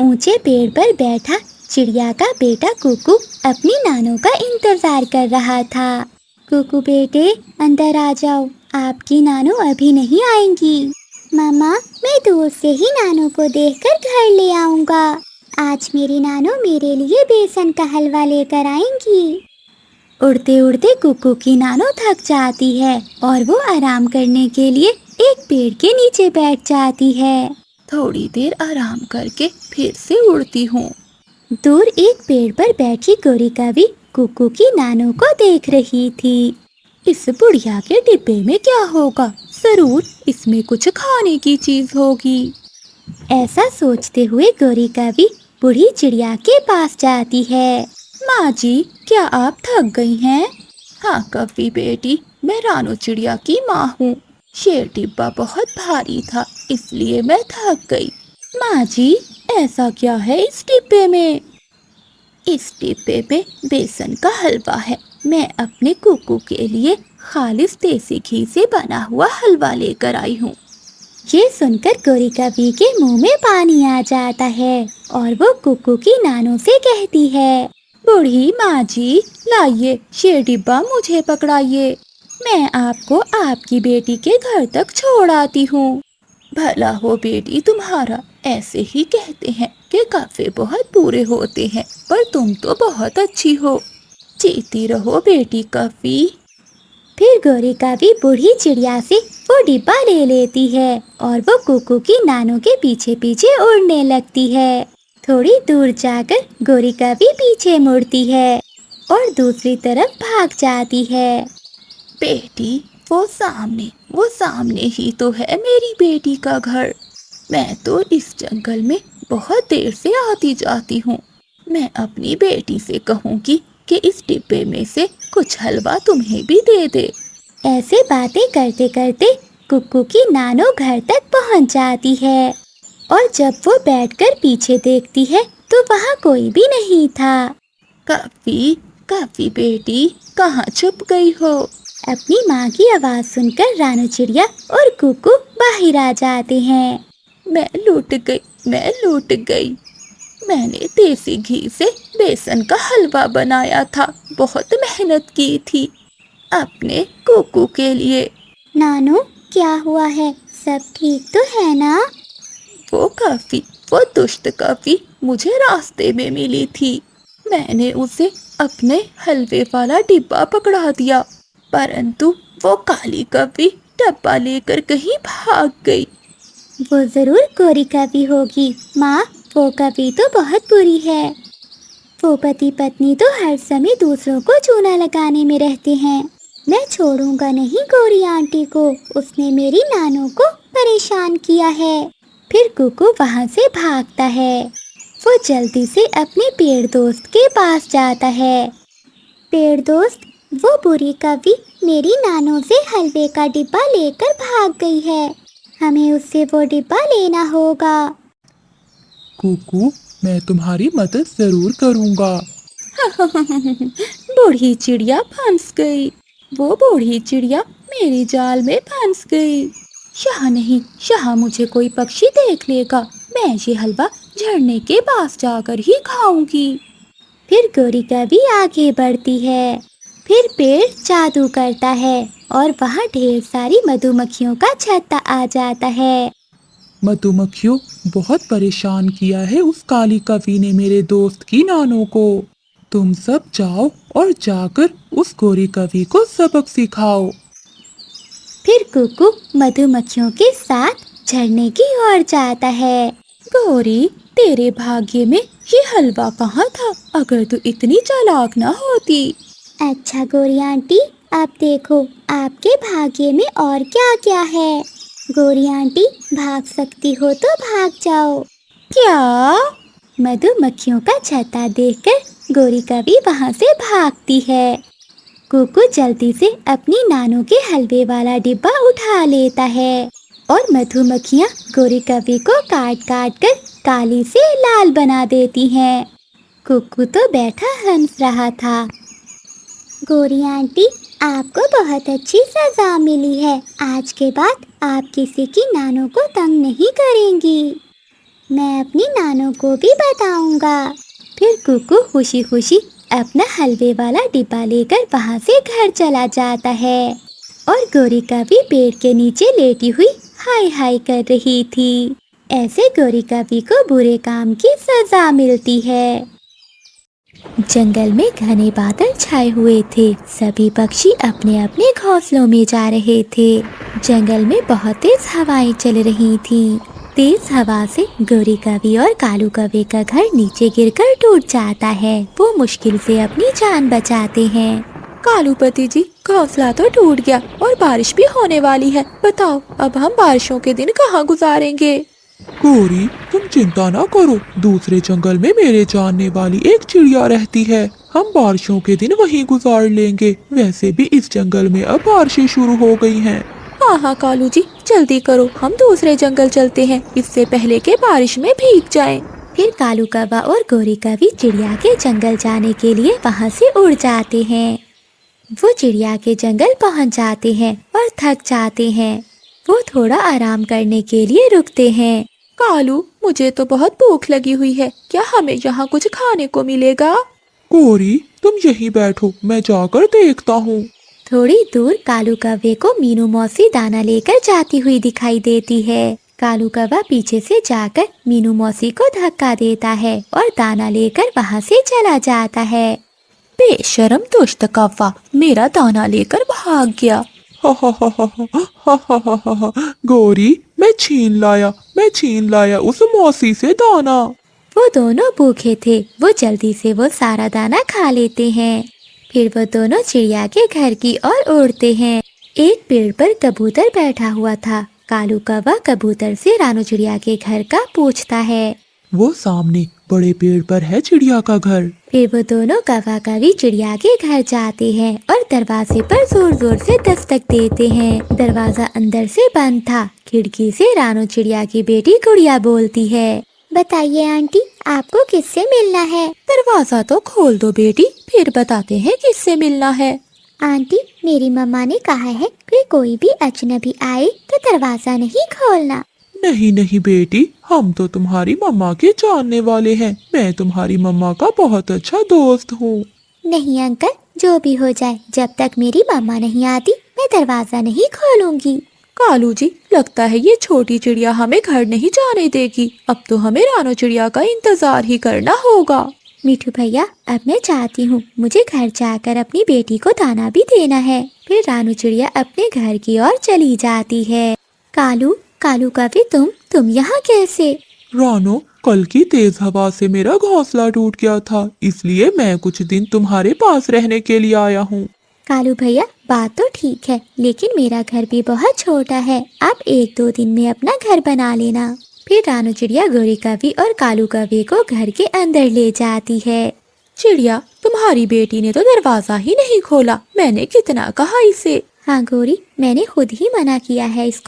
ऊंचे पेड़ पर बैठा चिड़िया का बेटा कुकू अपनी नानों का इंतजार कर रहा था। कुकू बेटे, अंदर आ जाओ, आपकी नानू अभी नहीं आएंगी। मामा, मैं दूर से ही नानू को देखकर घर ले आऊंगा। आज मेरी नानू मेरे लिए बेसन का हलवा लेकर आएंगी। उड़ते उड़ते कुकू की नानू थक जाती है और वो आराम करने के लिए एक पेड़ के नीचे बैठ जाती है। थोड़ी देर आराम करके फिर से उड़ती हूँ। दूर एक पेड़ पर बैठी गोरी कवि कुकू की नानू को देख रही थी। इस बुढ़िया के डिब्बे में क्या होगा? जरूर इसमें कुछ खाने की चीज होगी। ऐसा सोचते हुए गोरी कवि बूढ़ी चिड़िया के पास जाती है। माँ जी, क्या आप थक गई हैं? हाँ कवि बेटी, मैं रानू चिड़िया की माँ हूँ। ये डिब्बा बहुत भारी था, इसलिए मैं थक गई। माँ जी, ऐसा क्या है इस डिब्बे में? इस डिब्बे में बेसन का हलवा है। मैं अपने कुकू के लिए खालिस देसी घी से बना हुआ हलवा लेकर आई हूँ। ये सुनकर गोरी कवि के मुंह में पानी आ जाता है और वो कुकू की नानू से कहती है, बूढ़ी माँ जी, लाइए ये डिब्बा मुझे पकड़ाइए। मैं आपको आपकी बेटी के घर तक छोड़ आती हूँ। भला हो बेटी तुम्हारा, ऐसे ही कहते हैं कि कफे बहुत बुरे होते हैं, पर तुम तो बहुत अच्छी हो। जीती रहो बेटी कफी। फिर गोरी कवि बूढ़ी चिड़िया से वो डिब्बा ले लेती है और वो कुकू की नानू के पीछे पीछे उड़ने लगती है। थोड़ी दूर जाकर गोरी कवि पीछे मुड़ती है और दूसरी तरफ भाग जाती है। बेटी, वो सामने ही तो है मेरी बेटी का घर। मैं तो इस जंगल में बहुत देर से आती जाती हूँ। मैं अपनी बेटी से कहूँगी कि इस डिब्बे में से कुछ हलवा तुम्हें भी दे दे। ऐसे बातें करते करते कुकू की नानू घर तक पहुँच जाती है और जब वो बैठकर पीछे देखती है तो वहाँ कोई भी नहीं था। कफी, कफी बेटी, कहाँ छुप गई हो? अपनी माँ की आवाज़ सुनकर रानू चिड़िया और कुकू बाहर आ जाते हैं। मैं लूट गई। मैंने देसी घी से बेसन का हलवा बनाया था, बहुत मेहनत की थी अपने कुकू के लिए। नानू, क्या हुआ है? सब ठीक तो है ना? वो दुष्ट कफी मुझे रास्ते में मिली थी। मैंने उसे अपने हलवे वाला डिब्बा पकड़ा दिया, परंतु वो काली कफी डब्बा लेकर कहीं भाग गई। वो जरूर गोरी कवि होगी माँ। वो कवि तो बहुत बुरी है। वो पति पत्नी तो हर समय दूसरों को चूना लगाने में रहते हैं। मैं छोड़ूंगा नहीं गोरी आंटी को, उसने मेरी नानू को परेशान किया है। फिर कुकू वहाँ से भागता है। वो जल्दी से अपने पेड़ दोस्त के पास जाता है। पेड़ दोस्त, वो बुरी कवि मेरी नानू से हलवे का डिब्बा लेकर भाग गई है। हमें उससे वो डिब्बा लेना होगा। कुकू, मैं तुम्हारी मदद जरूर करूँगा। बूढ़ी चिड़िया फंस गई। वो बूढ़ी चिड़िया मेरी जाल में फंस गई। यहाँ नहीं, यहाँ मुझे कोई पक्षी देख लेगा। मैं ये हलवा झरने के पास जाकर ही खाऊंगी। फिर गोरी कवि आगे बढ़ती है। फिर पेड़ जादू करता है और वहाँ ढेर सारी मधुमक्खियों का छत्ता आ जाता है। मधुमक्खियों, बहुत परेशान किया है उस काली कवि ने मेरे दोस्त की नानों को। तुम सब जाओ और जाकर उस गोरी कवि को सबक सिखाओ। फिर कुकू मधुमक्खियों के साथ झरने की ओर जाता है। गौरी, तेरे भाग्य में ये हलवा कहाँ था? अगर तू इतनी चालाक ना होती। अच्छा गोरी आंटी, आप देखो आपके भाग्य में और क्या क्या है। गोरी आंटी, भाग सकती हो तो भाग जाओ। क्या? मधुमक्खियों का छत्ता देखकर गोरी कवि वहाँ से भागती है। कुकू जल्दी से अपनी नानू के हलवे वाला डिब्बा उठा लेता है और मधुमक्खियाँ गोरी कवि को काट काट कर काली से लाल बना देती हैं। कुकू तो बैठा हंस रहा था। गोरी आंटी, आपको बहुत अच्छी सजा मिली है। आज के बाद आप किसी की नानू को तंग नहीं करेंगी। मैं अपनी नानों को भी बताऊंगा। फिर कुकू खुशी खुशी अपना हलवे वाला डिब्बा लेकर वहाँ से घर चला जाता है और गोरी कवि पेड़ के नीचे लेटी हुई हाय हाय कर रही थी। ऐसे गोरी कवि को बुरे काम की सजा मिलती है। जंगल में घने बादल छाए हुए थे। सभी पक्षी अपने अपने घोंसलों में जा रहे थे। जंगल में बहुत तेज हवाएं चल रही थीं। तेज हवा से गोरी कवि और कालू कवि का घर नीचे गिरकर टूट जाता है। वो मुश्किल से अपनी जान बचाते हैं। कालूपति जी, घोंसला तो टूट गया और बारिश भी होने वाली है। बताओ अब हम बारिशों के दिन कहाँ गुजारेंगे? गोरी, तुम चिंता ना करो, दूसरे जंगल में मेरे जानने वाली एक चिड़िया रहती है। हम बारिशों के दिन वहीं गुजार लेंगे। वैसे भी इस जंगल में अब बारिशें शुरू हो गई हैं। हाँ हाँ कालू जी, जल्दी करो, हम दूसरे जंगल चलते हैं, इससे पहले के बारिश में भीग जाएं। फिर कालू कौवा और गोरी कवि चिड़िया के जंगल जाने के लिए वहाँ से उड़ जाते हैं। वो चिड़िया के जंगल पहुँच जाते हैं और थक जाते हैं। वो थोड़ा आराम करने के लिए रुकते हैं। कालू, मुझे तो बहुत भूख लगी हुई है, क्या हमें यहाँ कुछ खाने को मिलेगा? गोरी, तुम यहीं बैठो, मैं जाकर देखता हूँ। थोड़ी दूर कालू कौवे को मीनू मौसी दाना लेकर जाती हुई दिखाई देती है। कालू कौवा पीछे से जाकर मीनू मौसी को धक्का देता है और दाना लेकर वहाँ से चला जाता है। बेशरम दुष्ट कौवा, मेरा दाना लेकर भाग गया। हा हा हा हा हा हा हा हा हा हा। गोरी, मैं छीन लाया उस मौसी से दाना। वो दोनों भूखे थे। वो जल्दी से वो सारा दाना खा लेते हैं। फिर वो दोनों चिड़िया के घर की ओर उड़ते हैं। एक पेड़ पर कबूतर बैठा हुआ था। कालू कौवा कबूतर से रानू चिड़िया के घर का पूछता है। वो सामने बड़े पेड़ पर है चिड़िया का घर। फिर वो दोनों कौवा कवि चिड़िया के घर जाते हैं और दरवाजे पर जोर जोर से दस्तक देते हैं। दरवाजा अंदर से बंद था। खिड़की से रानू चिड़िया की बेटी गुड़िया बोलती है, बताइए आंटी, आपको किससे मिलना है? दरवाजा तो खोल दो बेटी, फिर बताते हैं किससे मिलना है। आंटी, मेरी मम्मा ने कहा है कि कोई भी अजनबी आए तो दरवाजा नहीं खोलना। नहीं नहीं बेटी, हम तो तुम्हारी मम्मा के जानने वाले हैं। मैं तुम्हारी मम्मा का बहुत अच्छा दोस्त हूँ। नहीं अंकल, जो भी हो जाए, जब तक मेरी मम्मा नहीं आती मैं दरवाजा नहीं खोलूंगी। कालू जी, लगता है ये छोटी चिड़िया हमें घर नहीं जाने देगी। अब तो हमें रानो चिड़िया का इंतजार ही करना होगा। मिठू भैया, अब मैं चाहती हूँ, मुझे घर जाकर अपनी बेटी को दाना भी देना है। फिर रानू चिड़िया अपने घर की ओर चली जाती है। कालू कवि, तुम यहाँ कैसे? रानो, कल की तेज हवा से मेरा घोंसला टूट गया था, इसलिए मैं कुछ दिन तुम्हारे पास रहने के लिए आया हूँ। कालू भैया, बात तो ठीक है, लेकिन मेरा घर भी बहुत छोटा है। आप 1-2 दिन में अपना घर बना लेना। फिर रानू चिड़िया गोरी कवि और कालू कवि को घर के अंदर ले जाती है। चिड़िया, तुम्हारी बेटी ने तो दरवाजा ही नहीं खोला। मैंने कितना कहा इसे। हाँ गोरी, मैंने खुद ही मना किया है इसको।